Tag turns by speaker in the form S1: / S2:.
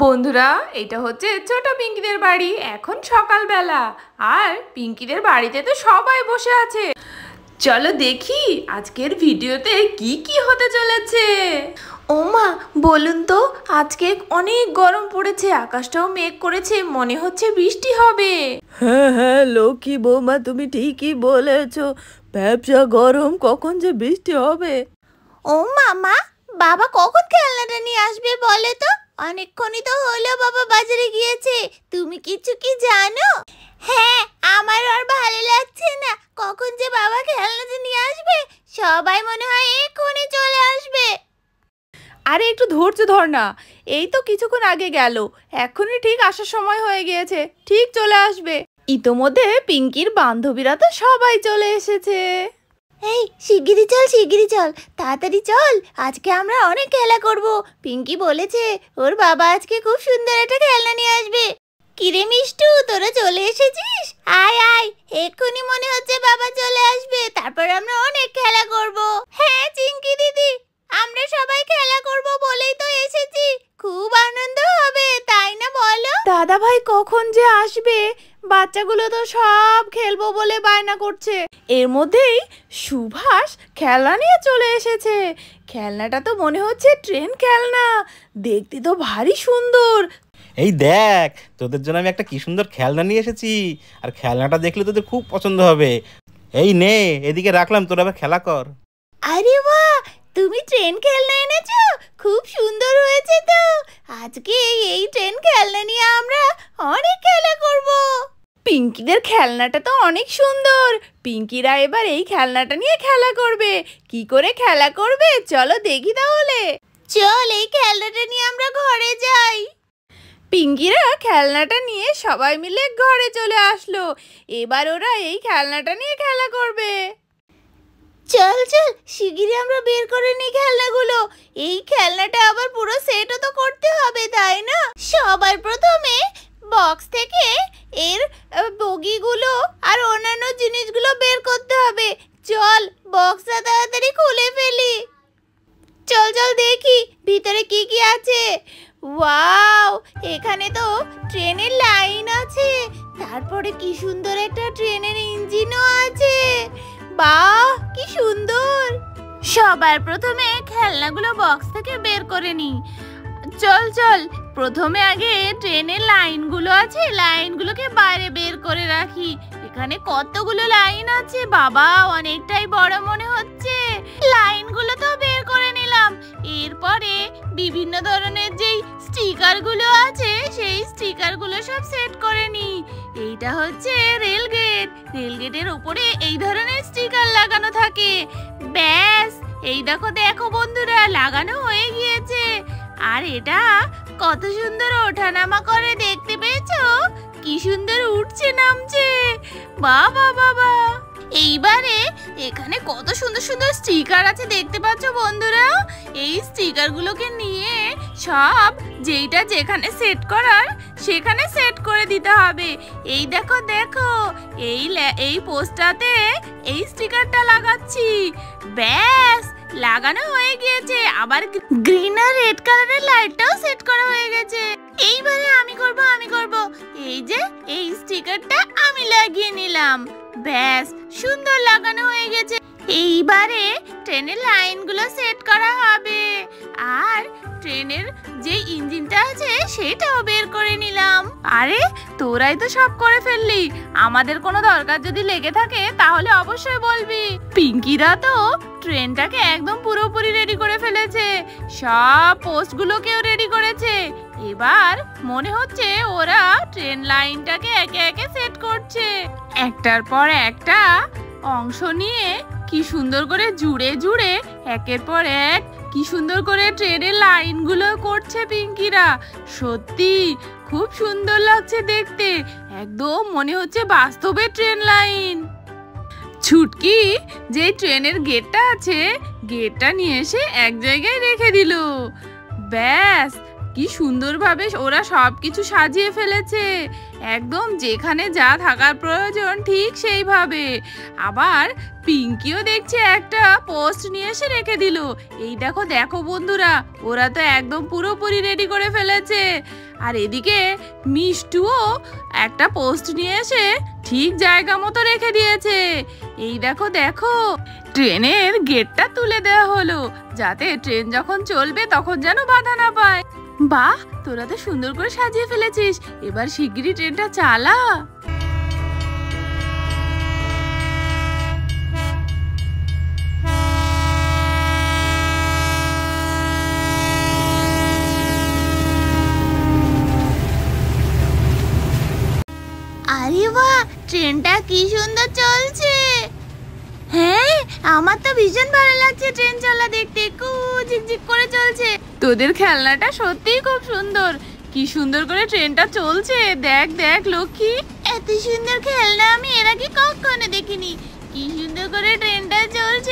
S1: বন্ধুরা, এটা হচ্ছে ছোট পিঙ্কিদের বাড়ি। এখন সকালবেলা, আর পিঙ্কিদের বাড়িতে তো সবাই বসে আছে। চলো দেখি আজকের ভিডিওতে কি কি হতে চলেছে। ওমা, বলুন তো, আজকে অনেক গরম পড়েছে, আকাশটাও মেঘ করেছে, মনে হচ্ছে বৃষ্টি হবে।
S2: হ্যাঁ হ্যাঁ লক্ষ্মী বৌমা, তুমি ঠিকই বলেছো। ব্যবসা গরম, কখন যে বৃষ্টি হবে।
S3: ও মামা, বাবা কখন খেলনাটা নিয়ে আসবে বলে তো? অনেকক্ষণই তো হলো বাবা বাজারে গিয়েছে। তুমি কিছু কি জানো? হ্যাঁ, আমার আর ভালো লাগছে না। কখন যে বাবা খেলনাটা নিয়ে আসবে, সবাই মনে হয় এক্ষুনি চলে আসবে।
S1: আরে একটু ধৈর্য ধর না, এই তো কিছুক্ষণ আগে গেল, এখনই ঠিক আসার সময় হয়ে গিয়েছে, ঠিক চলে আসবে। ইতোমধ্যে পিঙ্কির বান্ধবীরা তো সবাই চলে এসেছে।
S3: এই শিগগিরই চল, তাড়াতাড়ি চল, আজকে আমরা অনেক খেলা করব। পিঙ্কি বলেছে ওর বাবা আজকে খুব সুন্দর একটা খেলনা নিয়ে আসবে। কিরে মিষ্টু, তোরা চলে এসেছিস? আয় আয়, এক্ষুনি মনে হচ্ছে বাবা চলে আসবে, তারপর আমরা অনেক খেলা করব। হ্যাঁ চিঙ্কি দিদি, আমরা সবাই খেলা করব বলেই তো এসেছি। খুব আনন্দ হবে, তাই না বলো?
S1: দাদা ভাই কখন যে আসবে, বাচ্চাগুলো তো সব খেলবো বলে বায়না করছে। এর মধ্যেই সুভাষ খেলনা নিয়ে চলে এসেছে। খেলনাটা তো মনে হচ্ছে ট্রেন খেলনা, দেখতে তো ভারী সুন্দর।
S4: এই দেখ, তোদের জন্য আমি একটা কি সুন্দর খেলনা নিয়ে এসেছি, আর খেলনাটা দেখলে তোদের খুব পছন্দ হবে। এই নে, এদিকে রাখলাম, তোরা আবার খেলা কর।
S3: আরে বাহ, তুমি ট্রেন খেলনা এনেছো, খুব সুন্দর হয়েছে তো। আজকে এই ট্রেন খেলনা নিয়ে আমরা অনেক খেলা করব।
S1: পিঙ্কিদের খেলনাটা তো অনেক সুন্দর, পিঙ্কিরা এবার এই খেলনাটা নিয়ে খেলা করবে। কি করে খেলা করবে চলো দেখি তাহলে।
S3: চল, এই খেলনাটা নিয়ে আমরা ঘরে যাই।
S1: পিঙ্কিরা খেলনাটা নিয়ে সবাই মিলে ঘরে চলে আসলো। এবার ওরা এই খেলনাটা নিয়ে খেলা করবে।
S3: চল শিগগিরই আমরা বের করে নিই খেলনাগুলো। এই খেলনাটা আবার পুরো সেটও তো করতে হবে, তাই না? সবার প্রথমে বক্স থেকে এর বগিগুলো আর অন্যান্য জিনিসগুলো বের করতে হবে। চল, বক্সটা তাড়াতাড়ি খুলে ফেলি। চল দেখি ভিতরে কি কি আছে। ওয়াও, এখানে তো ট্রেনের লাইন আছে, তারপরে কি সুন্দর একটা ট্রেনের ইঞ্জিনও আছে। বাহ, কি সুন্দর! সবার প্রথমে খেলনাগুলো বক্স থেকে বের করে নি। চল প্রথমে আগে ট্রেনের লাইনগুলো আছে, লাইনগুলোকে বাইরে বের করে রাখি। এখানে কতগুলো লাইন আছে বাবা, অনেকটাই বড় মনে হচ্ছে। লাইনগুলো তো বের করে নিলাম। এরপরে বিভিন্ন ধরনের যেই স্টিকারগুলো আছে, সেই স্টিকারগুলো সব সেট করে নি। এইটা হচ্ছে রেলগেট, রেলগেটের উপরে এই ধরনের স্টিকার লাগানো থাকে। ব্যাস, এই দেখো বন্ধুরা, লাগানো হয়ে গিয়েছে। আর এটা কত সুন্দর ওঠানামা করে, দেখতে পেয়েছো? কি সুন্দর উঠছে নামছে, বাবা। এইবারে এখানে কত সুন্দর সুন্দর স্টিকার আছে, দেখতে পাচ্ছ বন্ধুরা? এই স্টিকারগুলোকে নিয়ে সব যেইটা যেখানে সেট করার সেখানে সেট করে দিতে হবে। এই দেখো এই পোস্টারতে এই স্টিকারটা লাগাচ্ছি। ব্যাস, লাগানো হয়ে গিয়েছে। আবার গ্রিন আর রেড কালারের লাইটটাও সেট করা হয়ে গেছে। এইবারে আমি করব। এই যে এই স্টিকারটা আমি লাগিয়ে নিলাম। ব্যাস, সুন্দর লাগানো হয়ে গেছে। এইবারে ট্রেনের লাইনগুলো সেট করা হবে, আর ট্রেনের যে ইঞ্জিনটা আছে সেটাও বের করে নিলাম। আরে তোরাই তো সব করে ফেললি, আমাদের কোনো দরকার যদি লেগে থাকে তাহলে অবশ্যই বলবি। পিঙ্কিরা তো ট্রেনটাকে একদম পুরোপুরি রেডি করে ফেলেছে, সব পোস্টগুলোকেও রেডি করেছে। এবার মনে হচ্ছে ওরা ট্রেন লাইনটাকে একে একে সেট করছে। একটার পর একটা অংশ নিয়ে কি সুন্দর করে জুড়ে একের পর এক কি সুন্দর করে ট্রেনের লাইনগুলো করছে পিঙ্কিরা। সত্যি খুব সুন্দর লাগছে দেখতে, একদম মনে হচ্ছে বাস্তবে ট্রেন লাইন। ছুটকি যে ট্রেনের গেটটা আছে, গেটটা নিয়ে এসে এক জায়গায় রেখে দিল। ব্যাস,
S1: কি সুন্দরভাবে ওরা সব কিছু সাজিয়ে ফেলেছে, একদম যেখানে যা থাকার প্রয়োজন ঠিক সেইভাবে। আবার পিঙ্কিও দেখছে একটা পোস্ট নিয়ে এসে রেখে দিল। এই দেখো দেখো বন্ধুরা, ওরা তো একদম পুরোপুরি রেডি করে ফেলেছে। আর এদিকে মিষ্টুও একটা পোস্ট নিয়ে এসে ঠিক জায়গা মতো রেখে দিয়েছে। এই দেখো দেখো, ট্রেনের গেটটা তুলে দেওয়া হলো যাতে ট্রেন যখন চলবে তখন যেন বাধা না পায়। বাহ, তোরা তো সুন্দর করে সাজিয়ে ফেলেছিস, এবার শিগগিরই ট্রেনটা চালা।
S3: আরে বাহ, ট্রেনটা কি সুন্দর চলছে। হ্যাঁ, আমার তো ভীষণ ভালো লাগছে ট্রেন চলা দেখতে, খুব ঝিকঝিক করে চলছে।
S1: তোদের খেলনাটা সত্যিই খুব সুন্দর, কি সুন্দর করে ট্রেনটা চলছে। দেখ দেখ লক্ষ্মী,
S3: এত সুন্দর খেলনা আমি এর আগে কখনো দেখিনি। কি সুন্দর করে ট্রেনটা চলছে।